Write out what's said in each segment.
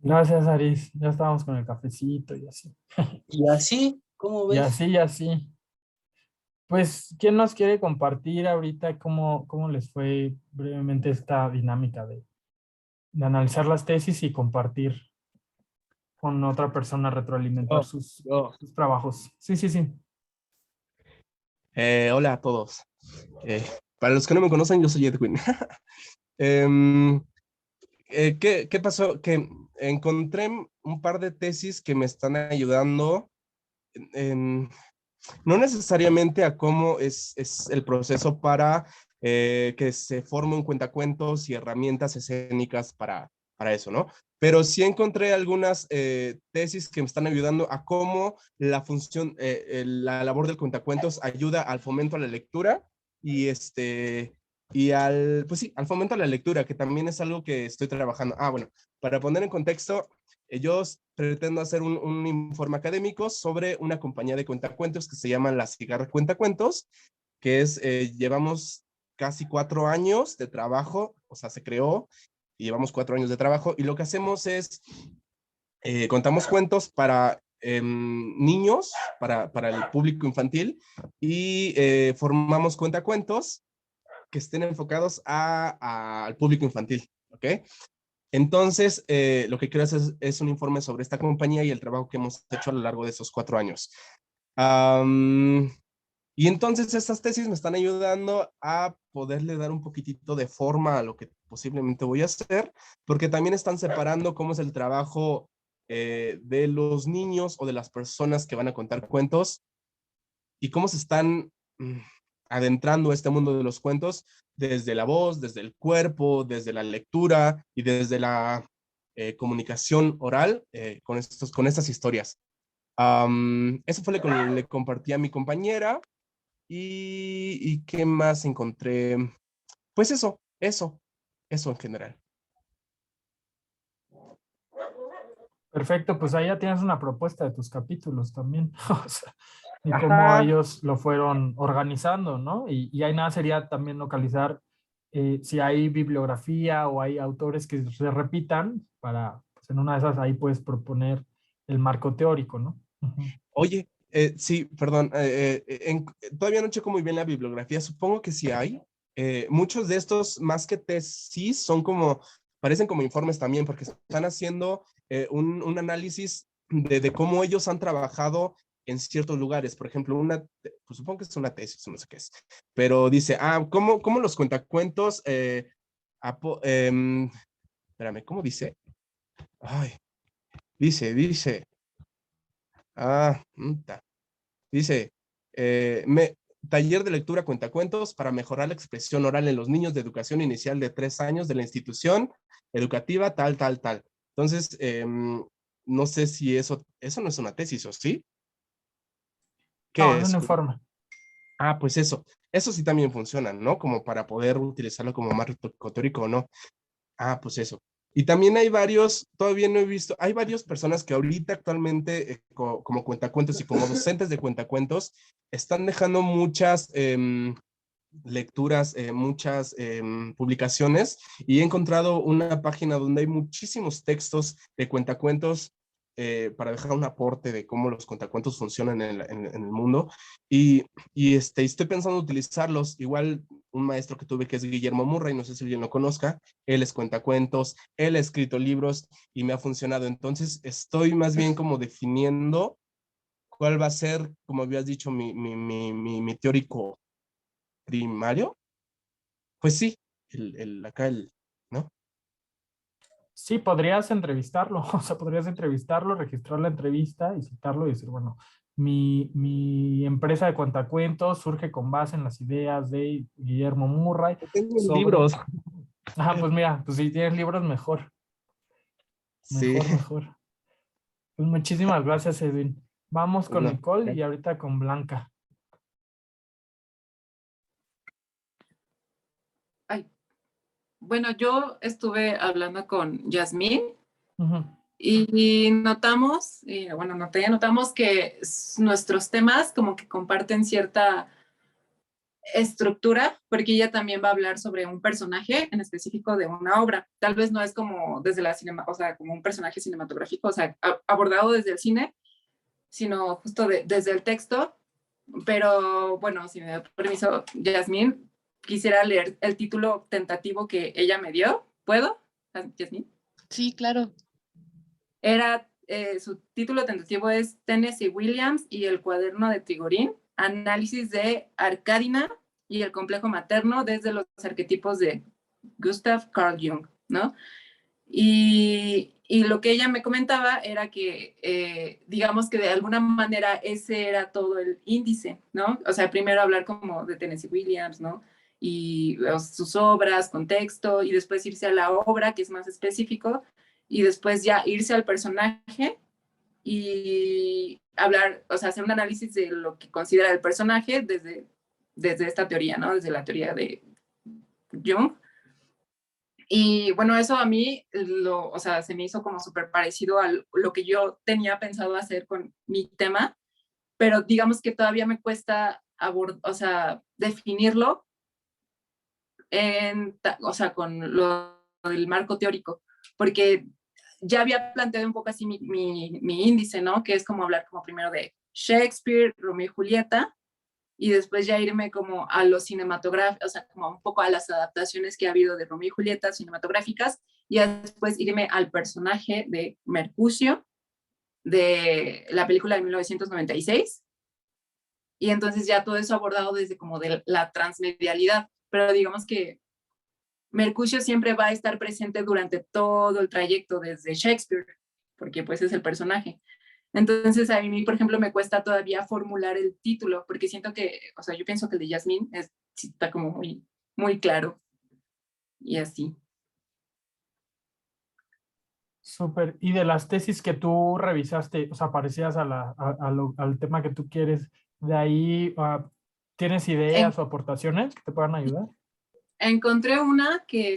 Gracias, Aris. Ya estábamos con el cafecito y así. Y así, ¿cómo Y ves? así, y así. Pues, ¿quién nos quiere compartir ahorita cómo les fue brevemente esta dinámica de analizar las tesis y compartir con otra persona, retroalimentar Yo, sus, yo. sus trabajos? Sí, sí, sí. Hola a todos. Eh, para los que no me conocen, yo soy Edwin. Em, ¿qué pasó? Que encontré un par de tesis que me están ayudando, en- no necesariamente a cómo es el proceso para que se forme un cuentacuentos y herramientas escénicas para eso, ¿no? Pero sí encontré algunas tesis que me están ayudando a cómo la función, la labor del cuentacuentos ayuda al fomento a la lectura y pues sí, al fomento a la lectura, que también es algo que estoy trabajando. Bueno, para poner en contexto, yo pretendo hacer un informe académico sobre una compañía de cuentacuentos que se llama La Cigarra Cuentacuentos, que llevamos casi 4 años de trabajo, o sea, se creó y llevamos 4 años de trabajo, y lo que hacemos es, contamos cuentos para niños, para el público infantil, y formamos cuentacuentos que estén enfocados al público infantil, ¿ok? Entonces, lo que quiero hacer es un informe sobre esta compañía y el trabajo que hemos hecho a lo largo de esos 4 años. Am, y entonces estas tesis me están ayudando a poderle dar un poquitito de forma a lo que posiblemente voy a hacer, porque también están separando cómo es el trabajo de los niños o de las personas que van a contar cuentos y cómo se están adentrando a este mundo de los cuentos desde la voz, desde el cuerpo, desde la lectura y desde la comunicación oral con estas historias. Eso fue lo que le compartí a mi compañera y ¿qué más encontré? Pues eso en general. Perfecto, pues ahí ya tienes una propuesta de tus capítulos también. O sea, y cómo Ajá. ellos lo fueron organizando, ¿no? Y ahí nada sería también localizar si hay bibliografía o hay autores que se repitan para, pues en una de esas ahí puedes proponer el marco teórico, ¿no? Ujú. Oye, sí, perdón, todavía no checo muy bien la bibliografía, supongo que sí hay. Muchos de estos, más que tesis, parecen como informes también, porque están haciendo un análisis de cómo ellos han trabajado en ciertos lugares. Por ejemplo, pues supongo que es una tesis, no sé qué es, pero dice, cómo los cuentacuentos, espérame, ¿cómo dice? Ay, dice, ah, Dice, taller de lectura cuentacuentos para mejorar la expresión oral en los niños de educación inicial de 3 años de la institución educativa tal, tal, tal. Entonces, no sé si eso no es una tesis, ¿o sí? No, ¿Qué es un es? informe. Pues eso sí también funciona, ¿no? Como para poder utilizarlo como marco teórico o no. Pues eso. Y también todavía no he visto, hay varias personas que ahorita actualmente, como cuentacuentos y como docentes de cuentacuentos, están dejando muchas lecturas, muchas publicaciones, y he encontrado una página donde hay muchísimos textos de cuentacuentos para dejar un aporte de cómo los cuentacuentos funcionan en el mundo. Y estoy pensando utilizarlos. Igual un maestro que tuve que es Guillermo Murray, no sé si alguien lo conozca, él es cuentacuentos, él ha escrito libros y me ha funcionado. Entonces estoy más bien como definiendo cuál va a ser, como habías dicho, mi teórico primario. Pues sí, acá ¿no? Sí, podrías entrevistarlo, o sea, podrías entrevistarlo, registrar la entrevista y citarlo y decir, bueno, mi empresa de cuentacuentos surge con base en las ideas de Guillermo Murray Tengo sobre... libros. Pues mira, pues si tienes libros, mejor, Sí, mejor, mejor. Pues muchísimas gracias, Edwin. Vamos pues con no. Nicole y ahorita con Blanca. Ay, bueno, yo estuve hablando con Yasmín Ujú. y notamos, notamos que nuestros temas como que comparten cierta estructura, porque ella también va a hablar sobre un personaje en específico de una obra. Tal vez no es como desde la cinema, o sea, como un personaje cinematográfico, o sea, abordado desde el cine, sino justo desde el texto. Pero bueno, si me da permiso, Yasmín, quisiera leer el título tentativo que ella me dio. ¿Puedo, Yasmín? Sí, claro. Su título tentativo es Tennessee Williams y el cuaderno de Trigorin, análisis de Arcadina y el complejo materno desde los arquetipos de Gustav Carl Jung, ¿no? Y lo que ella me comentaba era que, digamos que de alguna manera ese era todo el índice, ¿no? O sea, primero hablar como de Tennessee Williams, ¿no? Y sus obras, contexto, y después irse a la obra, que es más específico, y después ya irse al personaje y hablar, o sea, hacer un análisis de lo que considera el personaje desde esta teoría, ¿no? Desde la teoría de Jung. Y bueno, eso a mí, o sea, se me hizo como súper parecido a lo que yo tenía pensado hacer con mi tema, pero digamos que todavía me cuesta o sea, definirlo o sea, con el marco teórico, porque ya había planteado un poco así mi índice, ¿no? Que es como hablar como primero de Shakespeare, Romeo y Julieta, y después ya irme como a los cinematográficos, o sea, como un poco a las adaptaciones que ha habido de Romeo y Julieta cinematográficas, y después irme al personaje de Mercucio, de la película de 1996, y entonces ya todo eso abordado desde como de la transmedialidad, pero digamos que Mercucio siempre va a estar presente durante todo el trayecto desde Shakespeare, porque pues es el personaje. Entonces a mí, por ejemplo, me cuesta todavía formular el título, porque siento que, o sea, yo pienso que el de Yasmín está como muy, muy claro y así. Súper. Y de las tesis que tú revisaste, o sea, parecidas al tema que tú quieres, de ahí, ¿tienes ideas o aportaciones que te puedan ayudar? Encontré una que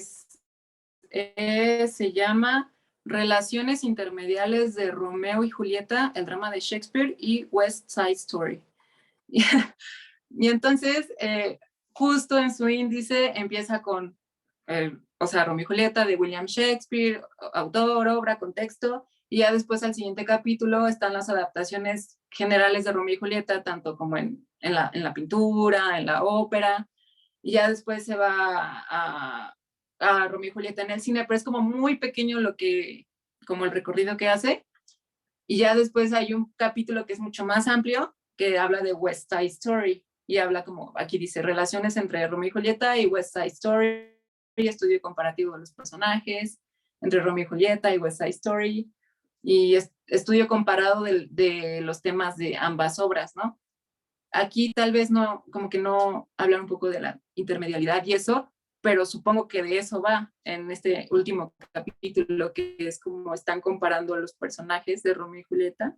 se llama Relaciones intermediales de Romeo y Julieta, el drama de Shakespeare y West Side Story. Y entonces, justo en su índice empieza con, o sea, Romeo y Julieta de William Shakespeare, autor, obra, contexto, y ya después al siguiente capítulo están las adaptaciones generales de Romeo y Julieta, tanto como en la pintura, en la ópera, y ya después se va a Romeo y Julieta en el cine, pero es como muy pequeño como el recorrido que hace, y ya después hay un capítulo que es mucho más amplio, que habla de West Side Story, y habla como, aquí dice, relaciones entre Romeo y Julieta y West Side Story, estudio comparativo de los personajes, entre Romeo y Julieta y West Side Story, y estudio comparado de los temas de ambas obras, ¿no? Aquí tal vez no, como que no hablan un poco de la intermedialidad y eso, pero supongo que de eso va en este último capítulo, que es como están comparando a los personajes de Romeo y Julieta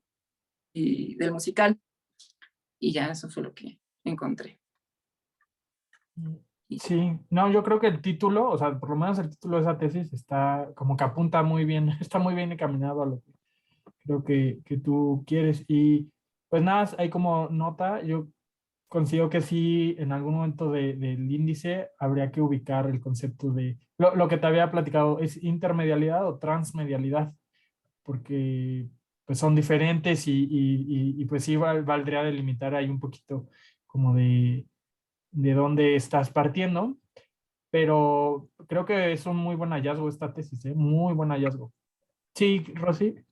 y del musical. Y ya eso fue lo que encontré. Sí, no, yo creo que el título, o sea, por lo menos el título de esa tesis está como que apunta muy bien, está muy bien encaminado a lo que creo que tú quieres. Y pues nada, hay como nota, yo considero que sí, en algún momento del índice habría que ubicar el concepto de, lo que te había platicado, ¿es intermedialidad o transmedialidad? Porque pues son diferentes y pues sí valdría delimitar ahí un poquito como de dónde estás partiendo, pero creo que es un muy buen hallazgo esta tesis, ¿eh? Muy buen hallazgo. Sí, Rosy.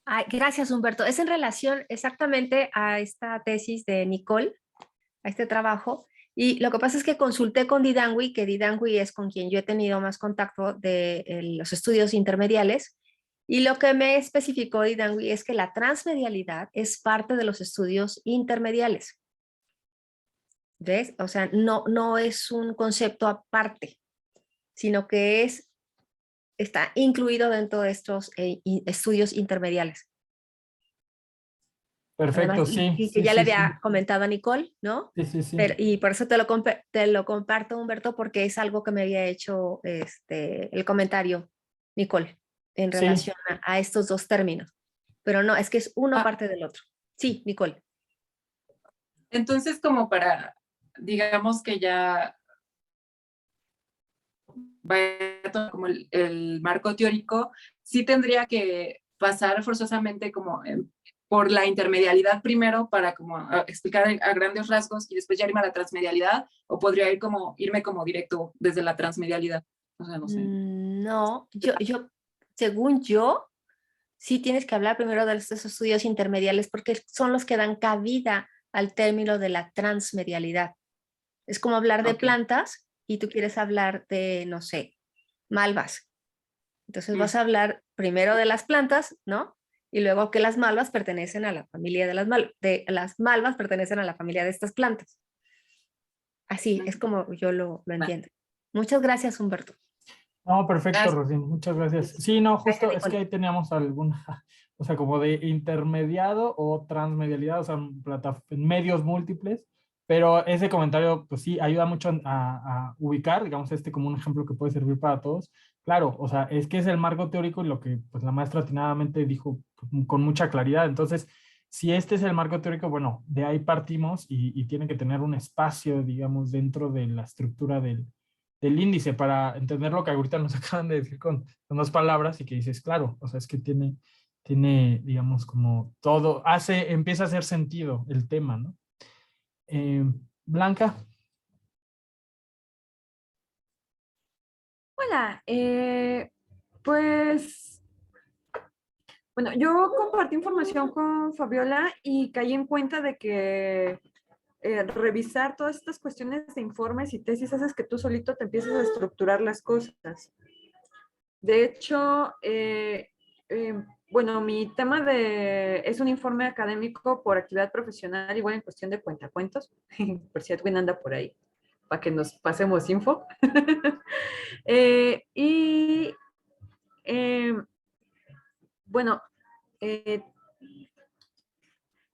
Ay, gracias, Humberto. Es en relación exactamente a esta tesis de Nicole, a este trabajo. Y lo que pasa es que consulté con Didangui, que Didangui es con quien yo he tenido más contacto de los estudios intermediales. Y lo que me especificó Didangui es que la transmedialidad es parte de los estudios intermediales. ¿Ves? O sea, no es un concepto aparte, sino que está incluido dentro de estos estudios intermediales. Perfecto, Además, sí. y que Sí, ya le sí, sí. había comentado a Nicole, ¿no? Sí, sí, sí. Y por eso te lo comparto, Humberto, porque es algo que me había hecho el comentario, Nicole, en Sí. relación a estos dos términos. Pero no, es que es uno parte del otro. Sí, Nicole. Entonces, como para, digamos que ya vaya todo como el marco teórico, sí tendría que pasar forzosamente como por la intermedialidad primero para como explicar a grandes rasgos y después ya irme a la transmedialidad, o podría irme como directo desde la transmedialidad. O sea, no sé. No, según yo, sí tienes que hablar primero de estos estudios intermediales porque son los que dan cabida al término de la transmedialidad. Es como hablar de plantas y tú quieres hablar de, no sé, malvas. Entonces vas a hablar primero de las plantas, ¿no? Y luego que las malvas pertenecen a la familia de las malvas pertenecen a la familia de estas plantas. Así es como yo lo entiendo. Muchas gracias, Humberto. No, perfecto, Gracias. Rosy, muchas gracias. Sí, no, justo Gracias, es que ahí teníamos alguna, o sea, como de intermediado o transmedialidad, o sea, medios múltiples, pero ese comentario, pues sí, ayuda mucho a ubicar, digamos, como un ejemplo que puede servir para todos. Claro, o sea, es que es el marco teórico y lo que pues la maestra atinadamente dijo con mucha claridad. Entonces, si este es el marco teórico, bueno, de ahí partimos y tiene que tener un espacio, digamos, dentro de la estructura del índice para entender lo que ahorita nos acaban de decir con dos palabras y que dices, claro, o sea, es que tiene, digamos, como todo, empieza a hacer sentido el tema, ¿no? Blanca. Hola, pues, bueno, yo compartí información con Fabiola y caí en cuenta de que revisar todas estas cuestiones de informes y tesis haces que tú solito te empieces a estructurar las cosas. De hecho, bueno, mi tema es un informe académico por actividad profesional, igual en cuestión de cuentacuentos, por si Edwin anda por ahí, para que nos pasemos info. Y bueno,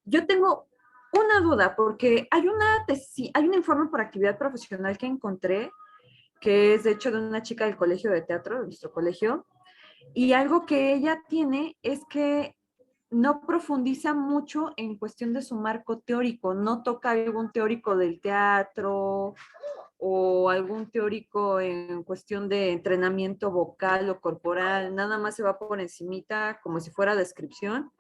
yo tengo una duda porque hay un informe por actividad profesional que encontré, que es de hecho de una chica del colegio de teatro, de nuestro colegio, y algo que ella tiene es que no profundiza mucho en cuestión de su marco teórico, no toca algún teórico del teatro o algún teórico en cuestión de entrenamiento vocal o corporal, nada más se va por encimita como si fuera descripción.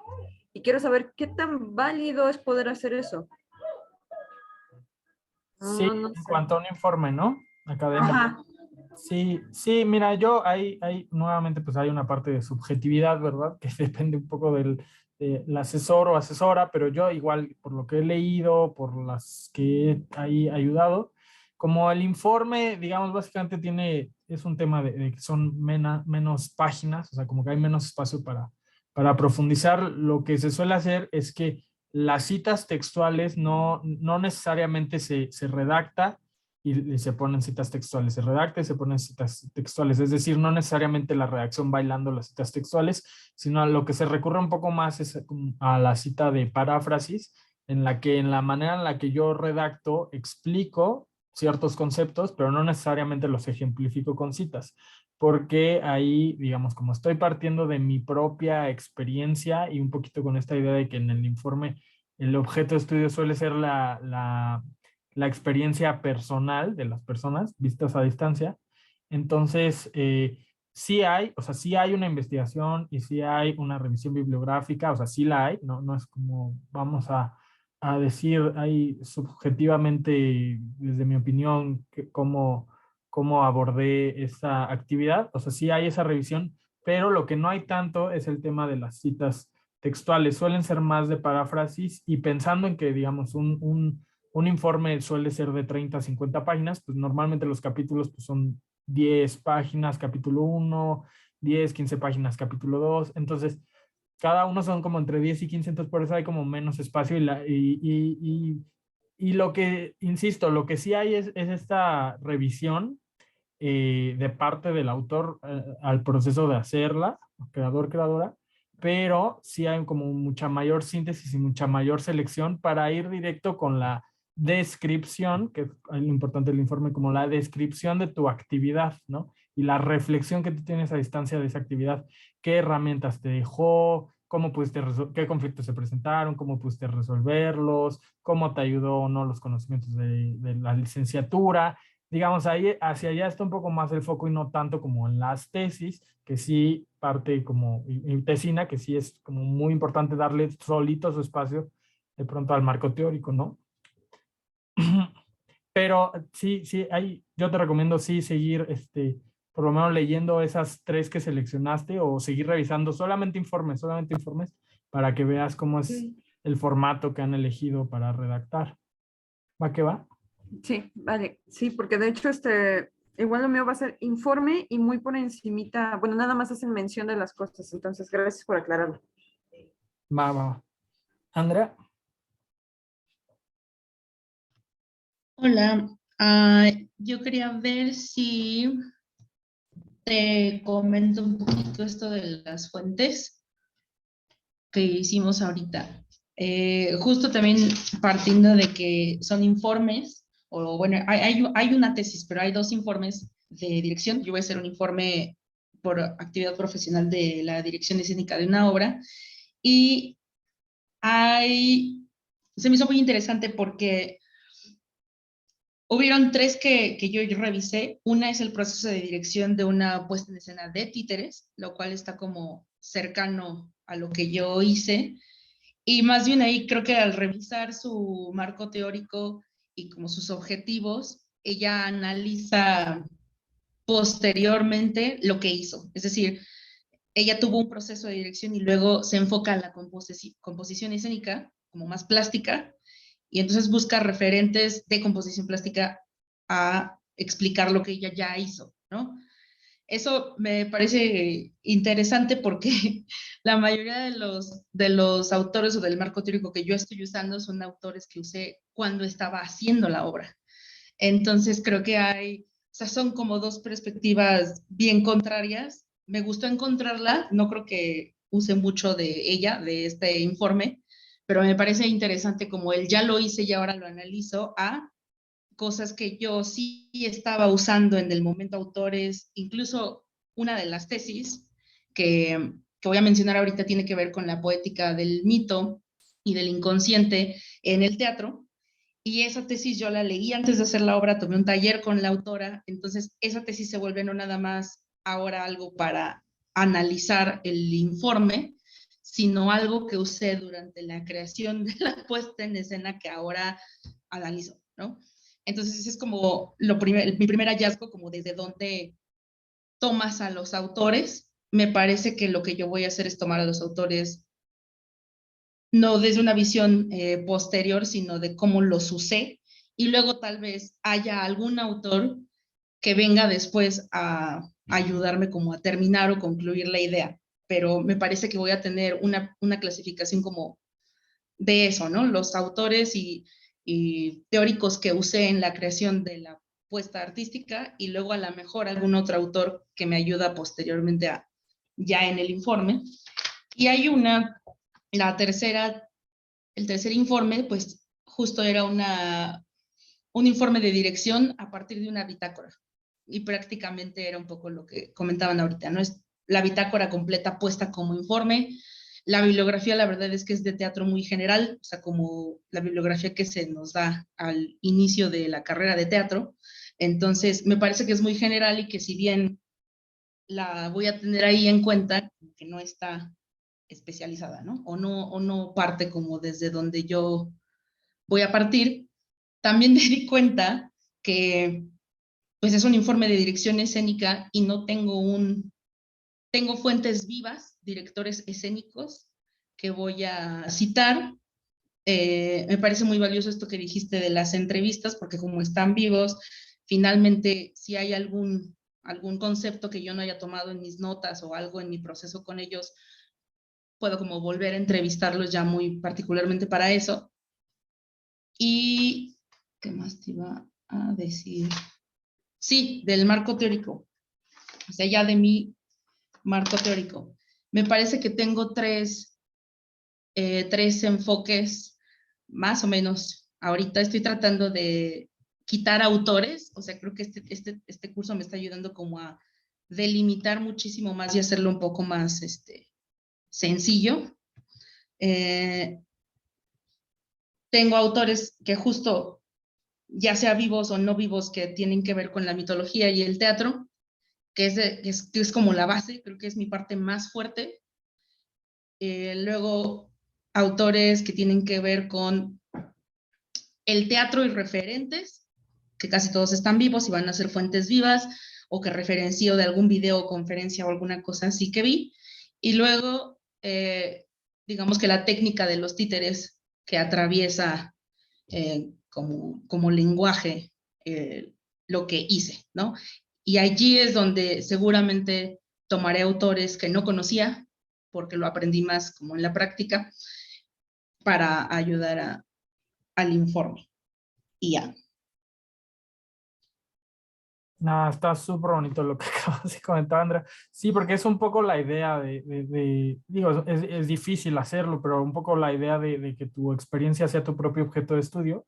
Y quiero saber qué tan válido es poder hacer eso. Sí, No en sé. cuanto a un informe, ¿no? Académico. Ajá. Sí, mira, nuevamente pues hay una parte de subjetividad, ¿verdad? Que depende un poco del asesor o asesora, pero yo igual por lo que he leído, por las que he ahí ayudado, como el informe, digamos, básicamente es un tema de que son menos páginas, o sea, como que hay menos espacio para profundizar. Lo que se suele hacer es que las citas textuales no necesariamente se redacta y se ponen citas textuales, se redacta y se ponen citas textuales, es decir, no necesariamente la redacción bailando las citas textuales, sino a lo que se recurre un poco más es a la cita de paráfrasis, en la manera en la que yo redacto, explico ciertos conceptos, pero no necesariamente los ejemplifico con citas, porque ahí, digamos, como estoy partiendo de mi propia experiencia y un poquito con esta idea de que en el informe el objeto de estudio suele ser la experiencia personal de las personas vistas a distancia. Entonces, sí hay una investigación y sí hay una revisión bibliográfica, o sea, sí la hay, no es como vamos a decir ahí subjetivamente, desde mi opinión, cómo abordé esa actividad, o sea, sí hay esa revisión, pero lo que no hay tanto es el tema de las citas textuales, suelen ser más de paráfrasis y pensando en que, digamos, un informe suele ser de 30 a 50 páginas, pues normalmente los capítulos pues son 10 páginas, capítulo 1, 10, 15 páginas, capítulo 2, entonces cada uno son como entre 10 y 15, entonces por eso hay como menos espacio y lo que, insisto, lo que sí hay es esta revisión de parte del autor al proceso de hacerla, creador, creadora, pero sí hay como mucha mayor síntesis y mucha mayor selección para ir directo con la descripción, que es lo importante del informe, como la descripción de tu actividad, ¿no? Y la reflexión que tú tienes a distancia de esa actividad, qué herramientas te dejó, cómo pudiste qué conflictos se presentaron, cómo pudiste resolverlos, cómo te ayudó o no los conocimientos de la licenciatura. Digamos, ahí hacia allá está un poco más el foco y no tanto como en las tesis, que sí parte como en tesina, que sí es como muy importante darle solito su espacio de pronto al marco teórico, ¿no? Pero sí, yo te recomiendo sí seguir, por lo menos leyendo esas 3 que seleccionaste o seguir revisando solamente informes, para que veas cómo es el formato que han elegido para redactar. ¿Va que va? Sí, vale. Sí, porque de hecho, igual lo mío va a ser informe y muy por encimita, bueno, nada más hacen mención de las cosas, entonces gracias por aclararlo. Va. Andrea. Hola, yo quería ver si te comento un poquito esto de las fuentes que hicimos ahorita. Justo también partiendo de que son informes, o bueno, hay una tesis, pero hay 2 informes de dirección. Yo voy a hacer un informe por actividad profesional de la dirección escénica de una obra, y se me hizo muy interesante porque hubieron 3 que yo revisé. Una es el proceso de dirección de una puesta en escena de títeres, lo cual está como cercano a lo que yo hice. Y más bien ahí creo que al revisar su marco teórico y como sus objetivos, ella analiza posteriormente lo que hizo. Es decir, ella tuvo un proceso de dirección y luego se enfoca en la composición escénica, como más plástica, y entonces busca referentes de composición plástica a explicar lo que ella ya hizo, ¿no? Eso me parece interesante porque la mayoría de los autores o del marco teórico que yo estoy usando son autores que usé cuando estaba haciendo la obra. Entonces creo que o sea, son como 2 perspectivas bien contrarias. Me gustó encontrarla, no creo que use mucho de ella, de este informe, pero me parece interesante como él ya lo hice y ahora lo analizo a cosas que yo sí estaba usando en el momento, autores, incluso una de las tesis que voy a mencionar ahorita tiene que ver con la poética del mito y del inconsciente en el teatro. Y esa tesis yo la leí antes de hacer la obra, tomé un taller con la autora, entonces esa tesis se vuelve no nada más ahora algo para analizar el informe, sino algo que usé durante la creación de la puesta en escena que ahora analizo, ¿no? Entonces ese es como mi primer hallazgo, como desde dónde tomas a los autores. Me parece que lo que yo voy a hacer es tomar a los autores no desde una visión posterior, sino de cómo los usé, y luego tal vez haya algún autor que venga después a ayudarme como a terminar o concluir la idea, pero me parece que voy a tener una clasificación como de eso, ¿no? Los autores y teóricos que usé en la creación de la puesta artística, y luego a lo mejor algún otro autor que me ayuda posteriormente ya en el informe. Y hay el tercer informe, pues justo era un informe de dirección a partir de una bitácora. Y prácticamente era un poco lo que comentaban ahorita, ¿no? Es la bitácora completa puesta como informe. La bibliografía, la verdad es que es de teatro muy general, o sea, como la bibliografía que se nos da al inicio de la carrera de teatro. Entonces, me parece que es muy general y que si bien la voy a tener ahí en cuenta, que no está especializada, ¿no? O no parte como desde donde yo voy a partir. También me di cuenta que pues es un informe de dirección escénica y no tengo fuentes vivas, directores escénicos que voy a citar. Me parece muy valioso esto que dijiste de las entrevistas, porque como están vivos, finalmente si hay algún concepto que yo no haya tomado en mis notas o algo en mi proceso con ellos, puedo como volver a entrevistarlos ya muy particularmente para eso. Y, ¿qué más te iba a decir? Sí, del marco teórico, o sea, ya de mi marco teórico. Me parece que tengo tres enfoques, más o menos. Ahorita estoy tratando de quitar autores, o sea, creo que este curso me está ayudando como a delimitar muchísimo más y hacerlo un poco más sencillo. Tengo autores que justo, ya sea vivos o no vivos, que tienen que ver con la mitología y el teatro, que es como la base, creo que es mi parte más fuerte. Luego, autores que tienen que ver con el teatro y referentes, que casi todos están vivos y van a ser fuentes vivas, o que referencio de algún video o conferencia o alguna cosa así que vi. Y luego, digamos que la técnica de los títeres que atraviesa como lenguaje lo que hice, ¿no? Y allí es donde seguramente tomaré autores que no conocía, porque lo aprendí más como en la práctica, para ayudar al informe. Y ya. Nada, está súper bonito lo que acabas de comentar, Andrea. Sí, porque es un poco la idea digo, es difícil hacerlo, pero un poco la idea de que tu experiencia sea tu propio objeto de estudio,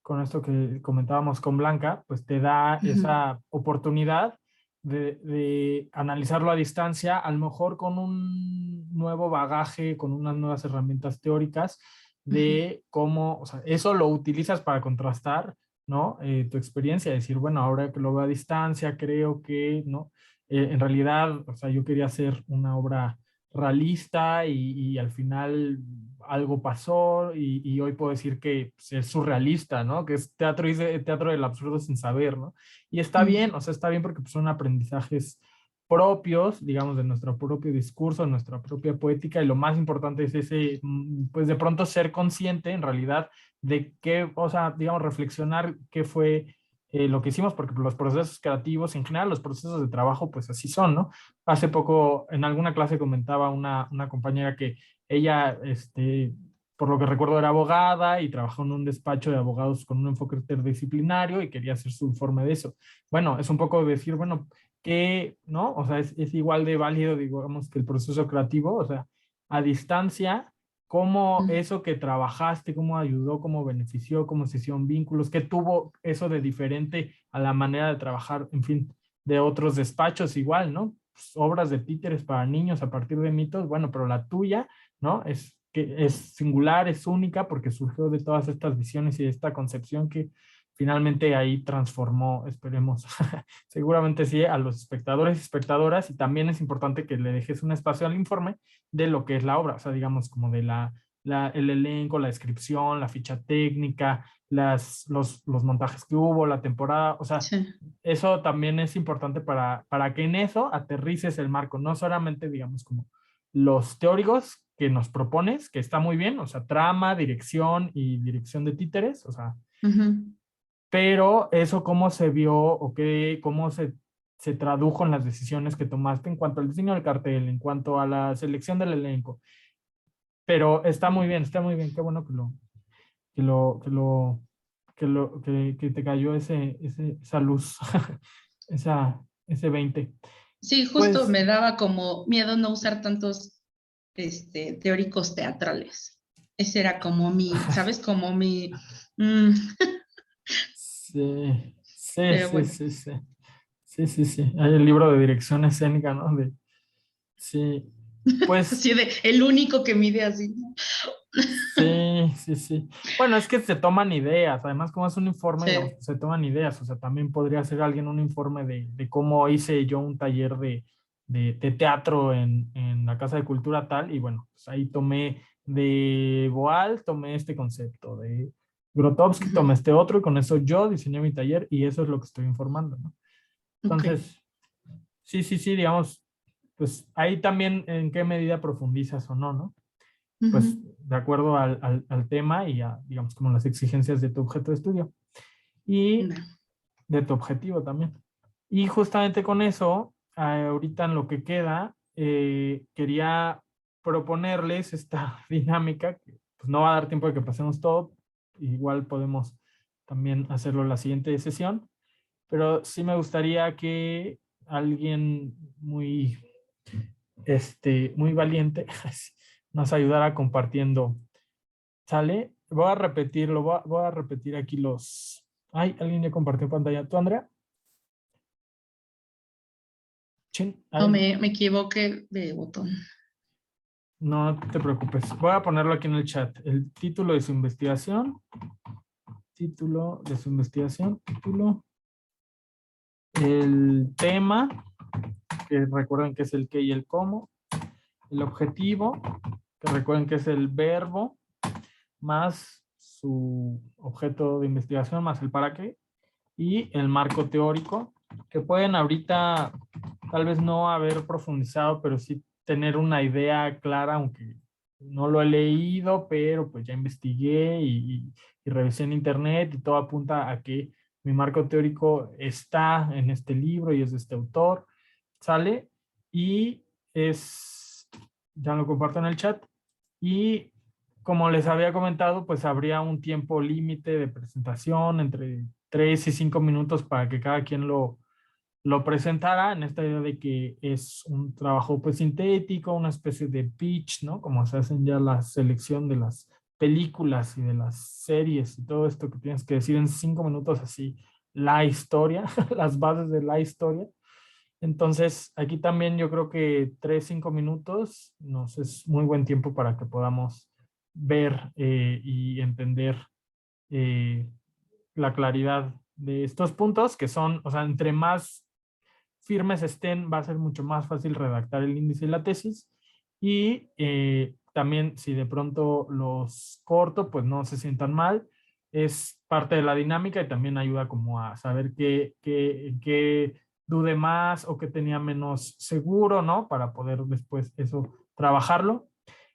con esto que comentábamos con Blanca, pues te da esa oportunidad de analizarlo a distancia, a lo mejor con un nuevo bagaje, con unas nuevas herramientas teóricas de cómo, o sea, eso lo utilizas para contrastar, ¿no? Tu experiencia, decir, bueno, ahora que lo veo a distancia, creo que, ¿no? En realidad, o sea, yo quería hacer una obra realista y al final algo pasó y hoy puedo decir que pues, es surrealista, ¿no? Que es teatro, teatro del absurdo sin saber, ¿no? Y está bien, o sea, está bien porque pues, son aprendizajes propios, digamos, de nuestro propio discurso, de nuestra propia poética, y lo más importante es ese, pues de pronto ser consciente en realidad de qué, o sea, digamos, reflexionar qué fue lo que hicimos, porque los procesos creativos, en general, los procesos de trabajo, pues así son, ¿no? Hace poco en alguna clase comentaba una compañera que ella, por lo que recuerdo, era abogada y trabajó en un despacho de abogados con un enfoque interdisciplinario y quería hacer su informe de eso. Bueno, es un poco decir, bueno, que, ¿no? O sea, es igual de válido, digamos, que el proceso creativo, o sea, a distancia, cómo eso que trabajaste, cómo ayudó, cómo benefició, cómo se hicieron vínculos, qué tuvo eso de diferente a la manera de trabajar, en fin, de otros despachos igual, ¿no? Pues, obras de títeres para niños a partir de mitos, bueno, pero la tuya, ¿no? Es que es singular, es única porque surgió de todas estas visiones y de esta concepción que finalmente ahí transformó, esperemos, seguramente sí, a los espectadores y espectadoras, y también es importante que le dejes un espacio al informe de lo que es la obra, o sea, digamos como de el elenco, la descripción, la ficha técnica, los montajes que hubo, la temporada, o sea, Sí. eso también es importante para que en eso aterrices el marco, no solamente, digamos, como los teóricos que nos propones, que está muy bien, o sea, trama, dirección y dirección de títeres, o sea, pero eso cómo se vio o qué, cómo se tradujo en las decisiones que tomaste en cuanto al diseño del cartel, en cuanto a la selección del elenco. Pero está muy bien, qué bueno que te cayó esa luz, ese 20. Sí, justo Pues me daba como miedo no usar tantos teóricos teatrales. Ese era como ¿sabes? Como sí, sí, pero sí, bueno. sí, sí. Sí, sí, sí. Hay el libro de dirección escénica, ¿no? Sí, pues Así el único que mide así. sí, sí, sí. Bueno, es que se toman ideas. Además, como es un informe, Sí. digamos, se toman ideas. O sea, también podría hacer alguien un informe de cómo hice yo un taller de teatro en la Casa de Cultura tal. Y bueno, pues ahí tomé de Boal, tomé este concepto. De Grotowski tomé este otro y con eso yo diseñé mi taller y eso es lo que estoy informando, ¿no? Ok. Entonces, sí, sí, sí, digamos, pues ahí también en qué medida profundizas o no, ¿no? Pues de acuerdo al tema y a, digamos, como las exigencias de tu objeto de estudio y No. de tu objetivo también. Y justamente con eso, ahorita en lo que queda, quería proponerles esta dinámica, que pues no va a dar tiempo de que pasemos todo, igual podemos también hacerlo en la siguiente sesión, pero sí me gustaría que alguien muy valiente nos ayudara compartiendo. ¿Sale? Voy a repetirlo, voy a repetir aquí los... Ay, alguien ya compartió pantalla. ¿Tú, Andrea? Chin, No, ay, me equivoqué de botón. No te preocupes. Voy a ponerlo aquí en el chat. El título de su investigación. Título de su investigación. Título. El tema, que recuerden que es el qué y el cómo. El objetivo, que recuerden que es el verbo, más su objeto de investigación, más el para qué. Y el marco teórico, que pueden ahorita tal vez no haber profundizado, pero sí tener una idea clara, aunque no lo he leído, pero pues ya investigué y revisé en internet y todo apunta a que mi marco teórico está en este libro y es de este autor, ¿sale? Y ya lo comparto en el chat, y como les había comentado, pues habría un tiempo límite de presentación entre 3 y 5 minutos para que cada quien lo presentara, en esta idea de que es un trabajo pues sintético, una especie de pitch, ¿no? Como se hacen ya la selección de las películas y de las series y todo esto que tienes que decir en 5 minutos así, la historia, las bases de la historia. Entonces, aquí también yo creo que 3, 5 minutos nos es muy buen tiempo para que podamos ver y entender la claridad de estos puntos que son, o sea, entre más firmes estén, va a ser mucho más fácil redactar el índice y la tesis. Y también si de pronto los corto, pues no se sientan mal. Es parte de la dinámica y también ayuda como a saber qué dude más o qué tenía menos seguro, ¿no? Para poder después eso trabajarlo.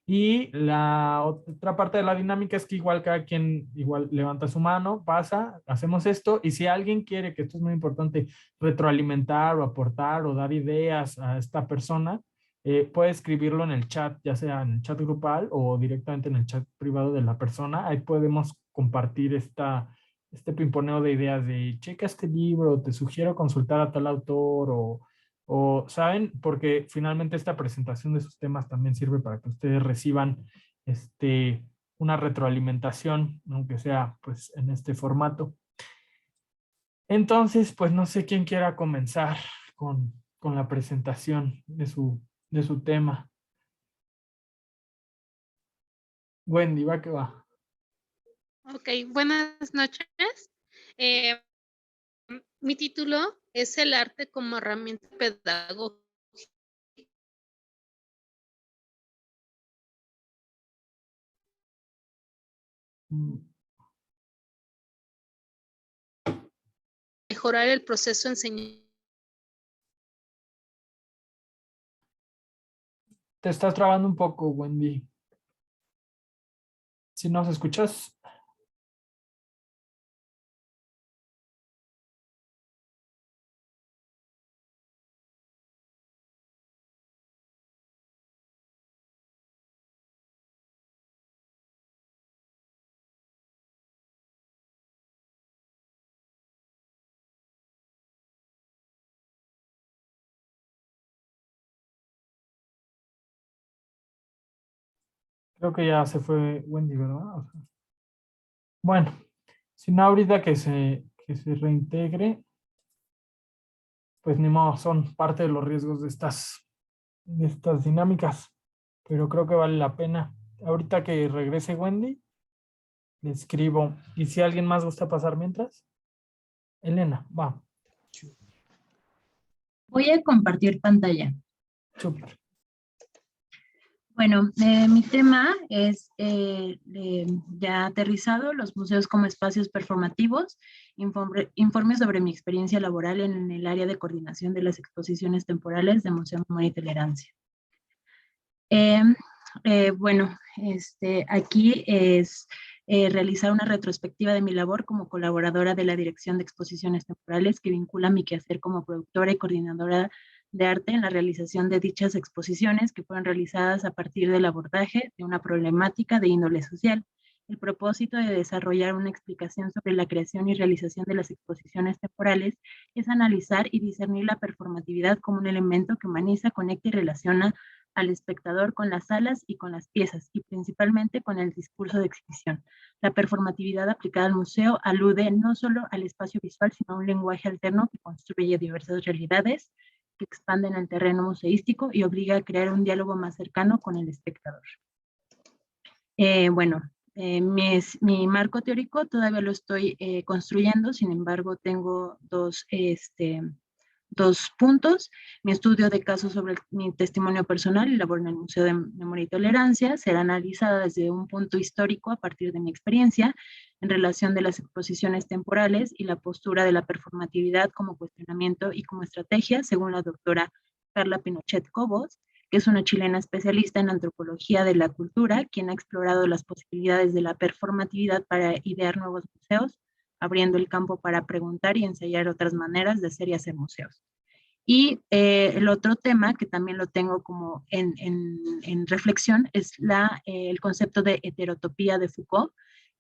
Y la otra parte de la dinámica es que igual cada quien igual levanta su mano, pasa, hacemos esto, y si alguien quiere, que esto es muy importante, retroalimentar o aportar o dar ideas a esta persona, puede escribirlo en el chat, ya sea en el chat grupal o directamente en el chat privado de la persona. Ahí podemos compartir este pimponeo de ideas de checa este libro, te sugiero consultar a tal autor ¿saben? Porque finalmente esta presentación de sus temas también sirve para que ustedes reciban una retroalimentación, aunque sea pues en este formato. Entonces, pues no sé quién quiera comenzar con la presentación de su tema. Wendy, va que va. Ok, buenas noches. Mi título es El arte como herramienta pedagógica. Mejorar el proceso de enseñanza. Te estás trabando un poco, Wendy. Si nos escuchas. Creo que ya se fue Wendy, ¿verdad? O sea, bueno, si no ahorita que se reintegre, pues ni modo, son parte de los riesgos de estas dinámicas, pero creo que vale la pena. Ahorita que regrese Wendy, le escribo. ¿Y si alguien más gusta pasar mientras? Elena, va. Voy a compartir pantalla. Súper. Bueno, mi tema es ya aterrizado, los museos como espacios performativos, informe sobre mi experiencia laboral en el área de coordinación de las exposiciones temporales de Museo Memoria y Tolerancia. Bueno, aquí es realizar una retrospectiva de mi labor como colaboradora de la Dirección de Exposiciones Temporales que vincula mi quehacer como productora y coordinadora de arte en la realización de dichas exposiciones que fueron realizadas a partir del abordaje de una problemática de índole social. El propósito de desarrollar una explicación sobre la creación y realización de las exposiciones temporales es analizar y discernir la performatividad como un elemento que humaniza, conecta y relaciona al espectador con las salas y con las piezas, y principalmente con el discurso de exhibición. La performatividad aplicada al museo alude no solo al espacio visual, sino a un lenguaje alterno que construye diversas realidades que expanden el terreno museístico y obliga a crear un diálogo más cercano con el espectador. Mi marco teórico todavía lo estoy construyendo, sin embargo tengo dos puntos. Mi estudio de caso sobre mi testimonio personal y labor en el Museo de Memoria y Tolerancia será analizada desde un punto histórico a partir de mi experiencia en relación de las exposiciones temporales y la postura de la performatividad como cuestionamiento y como estrategia, según la doctora Carla Pinochet Cobos, que es una chilena especialista en antropología de la cultura, quien ha explorado las posibilidades de la performatividad para idear nuevos museos, abriendo el campo para preguntar y ensayar otras maneras de ser y hacer museos. Y el otro tema, que también lo tengo como en reflexión, es el concepto de heterotopía de Foucault,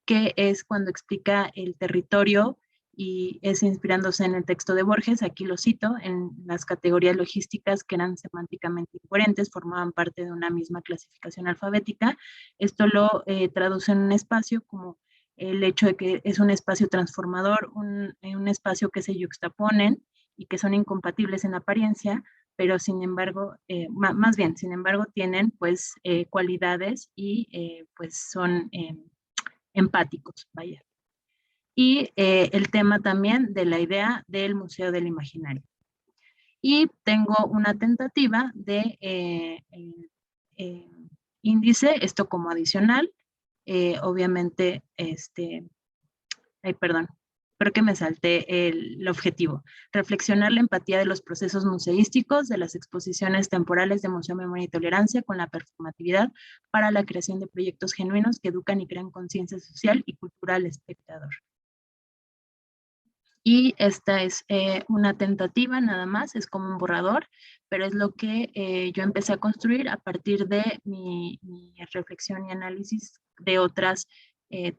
que es cuando explica el territorio y es inspirándose en el texto de Borges, aquí lo cito, en las categorías logísticas que eran semánticamente incoherentes, formaban parte de una misma clasificación alfabética. Esto lo traduce en un espacio como el hecho de que es un espacio transformador, un espacio que se yuxtaponen y que son incompatibles en apariencia, pero sin embargo, sin embargo, tienen pues cualidades y pues son empáticos, vaya. Y el tema también de la idea del Museo del Imaginario. Y tengo una tentativa de índice, esto como adicional, obviamente, perdón, creo que me salté el objetivo. Reflexionar la empatía de los procesos museísticos, de las exposiciones temporales de Museo Memoria y Tolerancia con la performatividad para la creación de proyectos genuinos que educan y crean conciencia social y cultural espectador. Y esta es una tentativa nada más, es como un borrador, pero es lo que yo empecé a construir a partir de mi reflexión y análisis de otras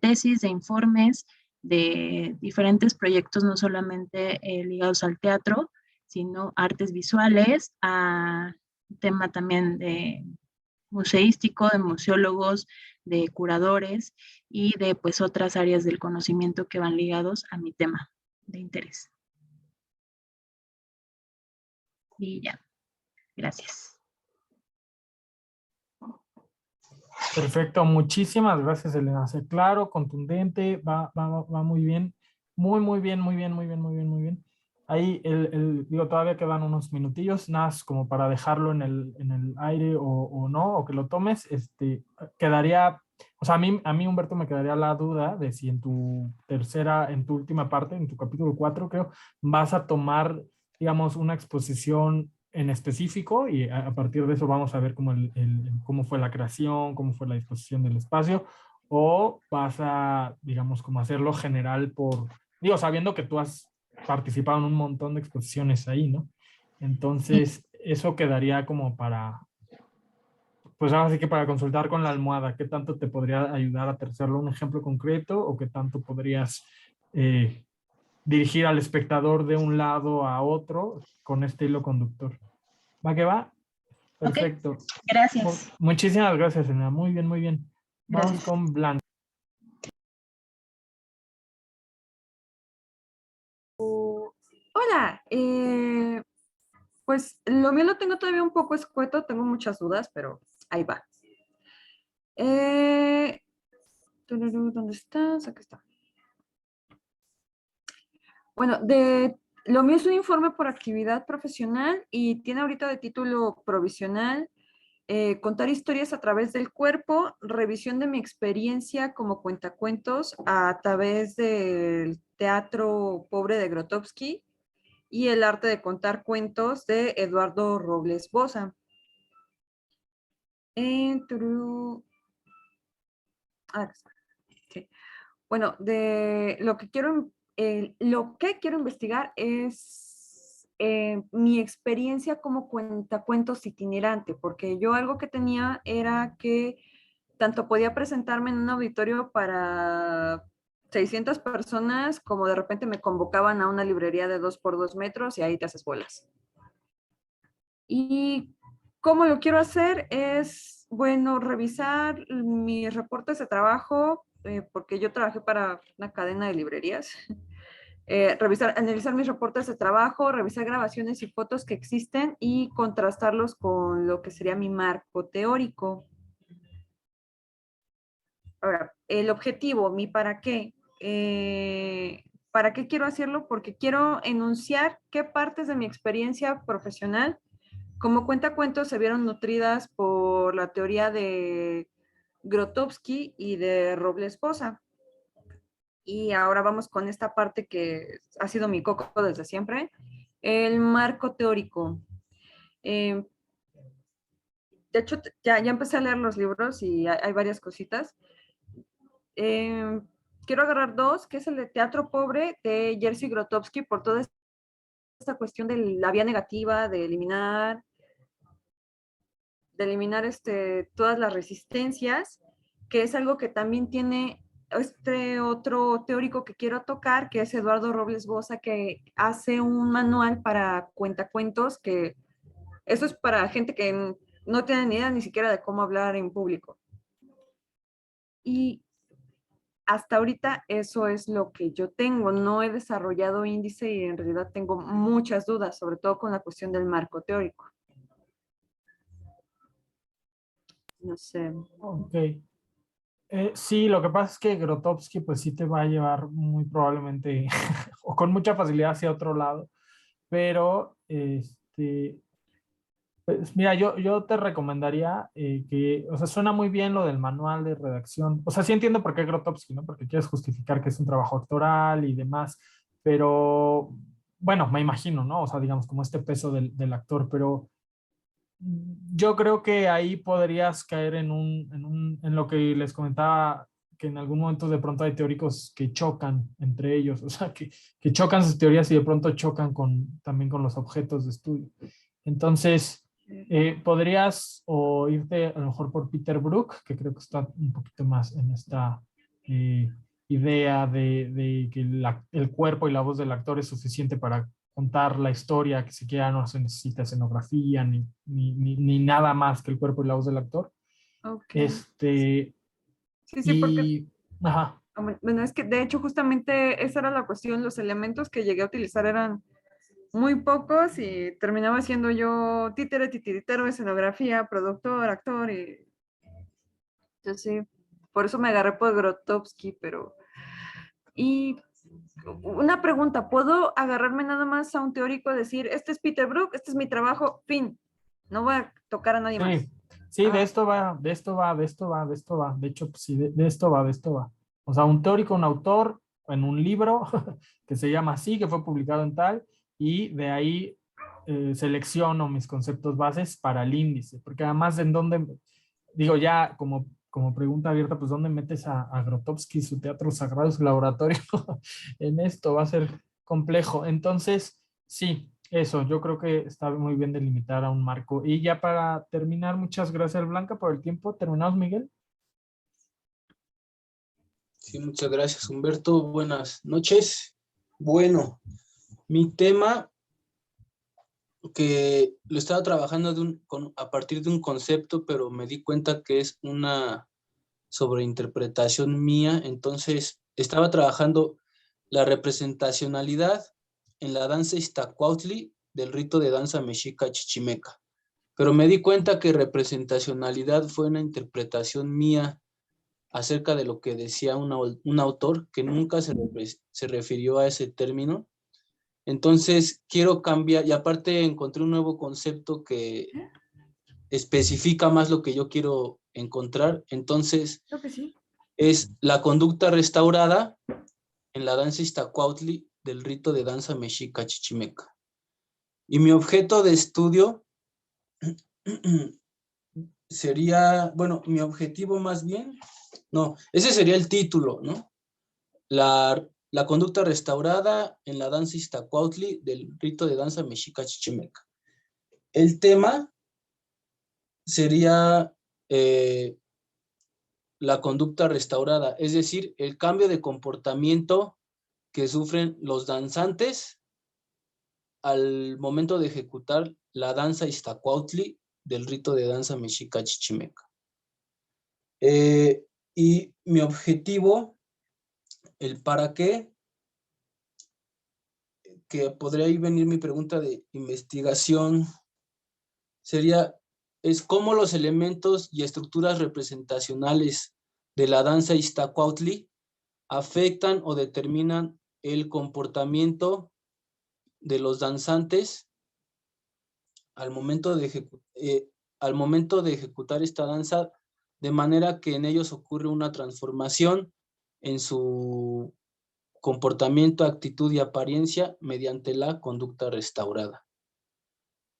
tesis, de informes, de diferentes proyectos, no solamente ligados al teatro, sino artes visuales, a tema también de museístico, de museólogos, de curadores y de pues otras áreas del conocimiento que van ligados a mi tema de interés. Y ya, gracias. Perfecto, muchísimas gracias, Elena. Claro, contundente, va muy bien. Muy bien. Ahí, digo, todavía quedan unos minutillos, nada más como para dejarlo en el aire o no, o que lo tomes. Quedaría, o sea, a mí, Humberto, me quedaría la duda de si en tu última parte, en tu capítulo 4, creo, vas a tomar, digamos, una exposición en específico y a partir de eso vamos a ver cómo fue la creación, cómo fue la disposición del espacio, o vas a, digamos, como hacerlo general digo, sabiendo que tú has participado en un montón de exposiciones ahí, ¿no? Entonces, eso quedaría como pues ahora sí que para consultar con la almohada, ¿qué tanto te podría ayudar a tercerlo un ejemplo concreto o qué tanto podrías dirigir al espectador de un lado a otro con este hilo conductor? ¿Va que va? Perfecto. Okay. Gracias. Muchísimas gracias, Elena. Muy bien. Vamos Gracias. con Blanca. Hola, pues lo mío lo tengo todavía un poco escueto, tengo muchas dudas, pero ahí va. ¿Dónde estás? Aquí está. Bueno, lo mío es un informe por actividad profesional y tiene ahorita de título provisional contar historias a través del cuerpo, revisión de mi experiencia como cuentacuentos a través del teatro pobre de Grotowski y el arte de contar cuentos de Eduardo Robles Boza. Sí. Bueno, lo que quiero investigar es mi experiencia como cuentacuentos itinerante, porque yo algo que tenía era que tanto podía presentarme en un auditorio para 600 personas, como de repente me convocaban a una librería de 2 por 2 metros y ahí te haces bolas. Y cómo lo quiero hacer es, bueno, revisar mis reportes de trabajo, porque yo trabajé para una cadena de librerías. analizar mis reportes de trabajo, revisar grabaciones y fotos que existen y contrastarlos con lo que sería mi marco teórico. Ahora, el objetivo, mi para qué. ¿Para qué quiero hacerlo? Porque quiero enunciar qué partes de mi experiencia profesional como cuentacuentos se vieron nutridas por la teoría de Grotowski y de Robles Bosa. Y ahora vamos con esta parte que ha sido mi coco desde siempre, el marco teórico. De hecho, ya empecé a leer los libros y hay varias cositas. Quiero agarrar dos, que es el de Teatro Pobre de Jerzy Grotowski, por toda esta cuestión de la vía negativa, de eliminar todas las resistencias, que es algo que también tiene este otro teórico que quiero tocar, que es Eduardo Robles Bosa, que hace un manual para cuentacuentos, que eso es para gente que no tiene ni idea ni siquiera de cómo hablar en público. Y hasta ahorita eso es lo que yo tengo. No he desarrollado índice y en realidad tengo muchas dudas, sobre todo con la cuestión del marco teórico. No sé. Ok. Sí, lo que pasa es que Grotowski pues sí te va a llevar muy probablemente o con mucha facilidad hacia otro lado, pero pues mira, yo te recomendaría que, o sea, suena muy bien lo del manual de redacción, o sea, sí entiendo por qué Grotowski, ¿no? Porque quieres justificar que es un trabajo actoral y demás, pero bueno, me imagino, ¿no? O sea, digamos, como este peso del actor, pero yo creo que ahí podrías caer en lo que les comentaba, que en algún momento de pronto hay teóricos que chocan entre ellos, o sea, que chocan sus teorías y de pronto chocan también con los objetos de estudio. Entonces, podrías o irte a lo mejor por Peter Brook, que creo que está un poquito más en esta idea de que el cuerpo y la voz del actor es suficiente para contar la historia que siquiera no se necesita escenografía ni nada más que el cuerpo y la voz del actor. Okay. Sí, porque ajá. Bueno, es que de hecho justamente esa era la cuestión, los elementos que llegué a utilizar eran muy pocos y terminaba siendo yo títere, titiritero, escenografía, productor, actor y entonces sí, por eso me agarré por Grotowski, pero y una pregunta, ¿puedo agarrarme nada más a un teórico y decir, este es Peter Brook, este es mi trabajo, fin? No voy a tocar a nadie más. Sí, de esto va, de esto va, de esto va, de esto va. De hecho, pues, sí, de esto va, de esto va. O sea, un teórico, un autor, en un libro que se llama así, que fue publicado en tal, y de ahí selecciono mis conceptos bases para el índice. Porque además, en dónde, digo ya como pregunta abierta, pues ¿dónde metes a Grotowski, su teatro sagrado, su laboratorio? En esto va a ser complejo. Entonces, sí, eso, yo creo que está muy bien delimitar a un marco. Y ya para terminar, muchas gracias, Blanca, por el tiempo. ¿Terminamos, Miguel? Sí, muchas gracias, Humberto. Buenas noches. Bueno, mi tema que lo estaba trabajando a partir de un concepto, pero me di cuenta que es una sobreinterpretación mía. Entonces, estaba trabajando la representacionalidad en la danza Iztacuautli del rito de danza mexica chichimeca. Pero me di cuenta que representacionalidad fue una interpretación mía acerca de lo que decía un autor que nunca se refirió a ese término. Entonces, quiero cambiar, y aparte encontré un nuevo concepto que especifica más lo que yo quiero encontrar. Entonces, Creo que sí. es la conducta restaurada en la danza Iztacuautli del rito de danza mexica chichimeca. Y mi objeto de estudio sería, bueno, mi objetivo más bien, no, ese sería el título, ¿no? La conducta restaurada en la danza Iztacuautli del rito de danza mexica chichimeca. El tema sería la conducta restaurada, es decir, el cambio de comportamiento que sufren los danzantes al momento de ejecutar la danza Iztacuautli del rito de danza mexica chichimeca. Y mi objetivo, el para qué, que podría ahí venir mi pregunta de investigación es cómo los elementos y estructuras representacionales de la danza Iztacuautli afectan o determinan el comportamiento de los danzantes al momento de ejecutar esta danza, de manera que en ellos ocurre una transformación en su comportamiento, actitud y apariencia mediante la conducta restaurada.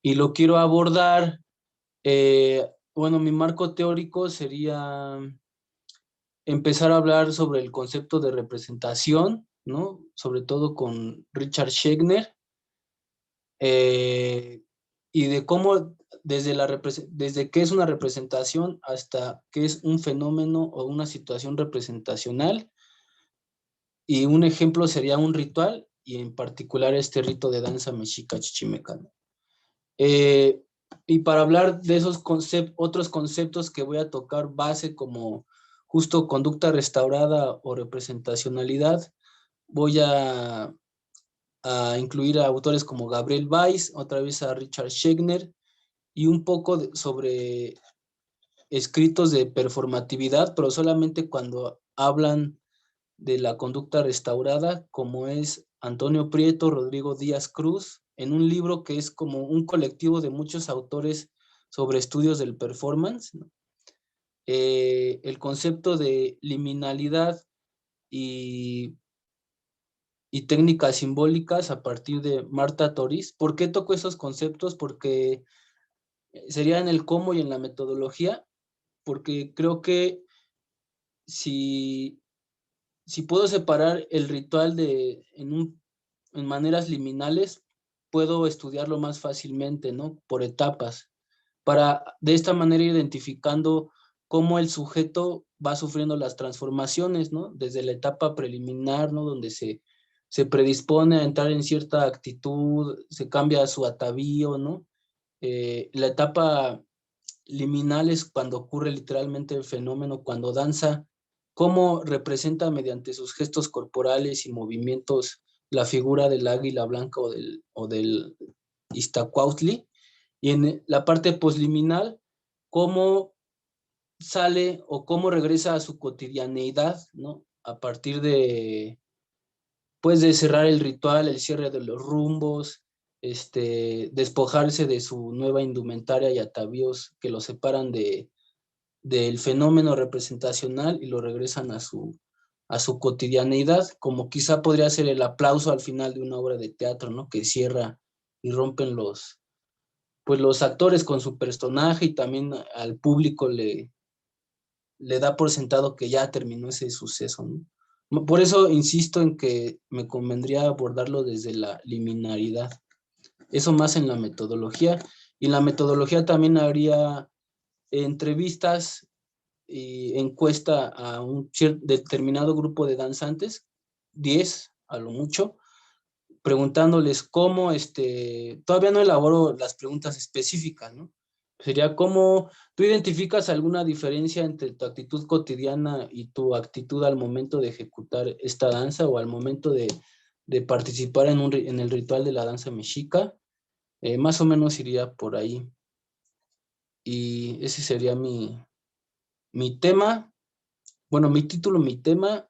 Y lo quiero abordar, bueno, mi marco teórico sería empezar a hablar sobre el concepto de representación, ¿no? Sobre todo con Richard Schegner, y de cómo desde qué es una representación hasta qué es un fenómeno o una situación representacional. Y un ejemplo sería un ritual, y en particular este rito de danza mexica chichimeca. Y para hablar de esos otros conceptos que voy a tocar base como justo conducta restaurada o representacionalidad, voy a incluir a autores como Gabriel Weiss, otra vez a Richard Schegner, y un poco sobre escritos de performatividad, pero solamente cuando hablan de la conducta restaurada, como es Antonio Prieto, Rodrigo Díaz Cruz, en un libro que es como un colectivo de muchos autores sobre estudios del performance, ¿no? El concepto de liminalidad y técnicas simbólicas a partir de Marta Toriz. ¿Por qué toco esos conceptos? Porque sería en el cómo y en la metodología, porque creo que si puedo separar el ritual en maneras liminales, puedo estudiarlo más fácilmente, ¿no? Por etapas, para de esta manera identificando cómo el sujeto va sufriendo las transformaciones, ¿no? Desde la etapa preliminar, ¿no? Donde se predispone a entrar en cierta actitud, se cambia su atavío, ¿no? La etapa liminal es cuando ocurre literalmente el fenómeno, cuando danza, cómo representa mediante sus gestos corporales y movimientos la figura del águila blanca o del Iztacuautli. Y en la parte posliminal, cómo sale o cómo regresa a su cotidianeidad, ¿no? A partir de cerrar el ritual, el cierre de los rumbos, despojarse de su nueva indumentaria y atavíos que lo separan del fenómeno representacional y lo regresan a su cotidianeidad, como quizá podría ser el aplauso al final de una obra de teatro, ¿no? Que cierra y rompen los actores con su personaje, y también al público le da por sentado que ya terminó ese suceso, ¿no? Por eso insisto en que me convendría abordarlo desde la liminaridad. Eso más en la metodología. Y en la metodología también habría entrevistas y encuesta a un determinado grupo de danzantes, 10 a lo mucho, preguntándoles cómo, todavía no elaboro las preguntas específicas, ¿no? Sería cómo tú identificas alguna diferencia entre tu actitud cotidiana y tu actitud al momento de ejecutar esta danza, o al momento de participar en el ritual de la danza mexica. Más o menos iría por ahí. Y ese sería mi tema, bueno, mi título, mi tema,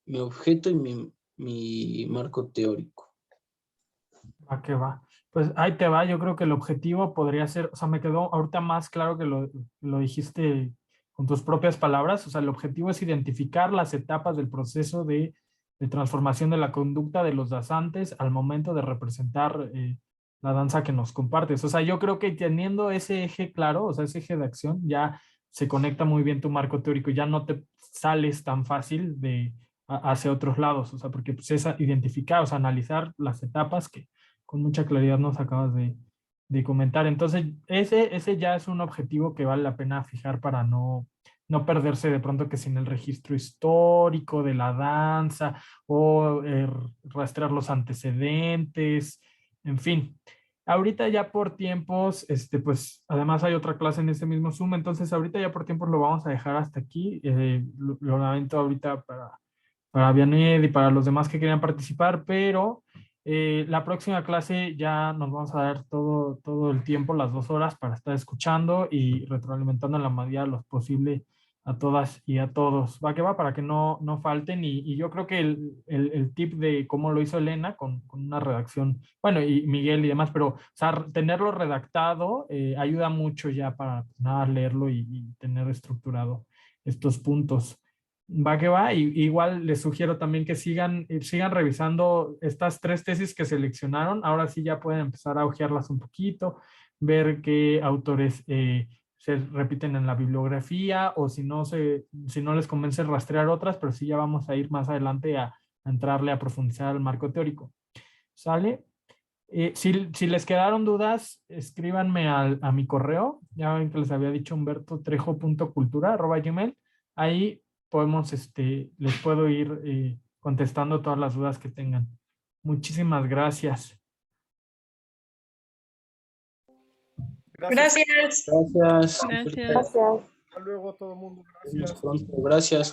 mi objeto y mi marco teórico. Va que va. Pues ahí te va, yo creo que el objetivo podría ser, o sea, me quedó ahorita más claro que lo dijiste con tus propias palabras, o sea, el objetivo es identificar las etapas del proceso de transformación de la conducta de los danzantes al momento de representar la danza que nos compartes. O sea, yo creo que teniendo ese eje claro, o sea, ese eje de acción, ya se conecta muy bien tu marco teórico, ya no te sales tan fácil hacia otros lados, o sea, porque pues es identificar, o sea, analizar las etapas que con mucha claridad nos acabas de comentar. Entonces, ese ya es un objetivo que vale la pena fijar para no perderse de pronto que sin el registro histórico de la danza o rastrear los antecedentes, en fin. Ahorita ya por tiempos, pues además hay otra clase en este mismo Zoom, entonces ahorita ya por tiempos lo vamos a dejar hasta aquí. Lo lamento ahorita para Vianey y para los demás que querían participar, pero La próxima clase ya nos vamos a dar todo el tiempo, las 2 horas, para estar escuchando y retroalimentando en la medida de lo posible a todas y a todos. Va que va, para que no falten. Y yo creo que el tip de cómo lo hizo Elena con una redacción, bueno, y Miguel y demás, pero o sea, tenerlo redactado ayuda mucho ya para nada leerlo y tener estructurado estos puntos. Va que va, y igual les sugiero también que sigan revisando estas 3 tesis que seleccionaron. Ahora sí ya pueden empezar a hojearlas un poquito, ver qué autores se repiten en la bibliografía, o si no les convence rastrear otras, pero sí ya vamos a ir más adelante a entrarle a profundizar al marco teórico. ¿Sale? Si les quedaron dudas, escríbanme a mi correo. Ya ven que les había dicho humbertotrejo.cultura@gmail. Ahí podemos, les puedo ir contestando todas las dudas que tengan. Muchísimas gracias. Gracias. Gracias. Gracias. Hasta luego todo el mundo. Nos vemos Gracias. pronto. Gracias.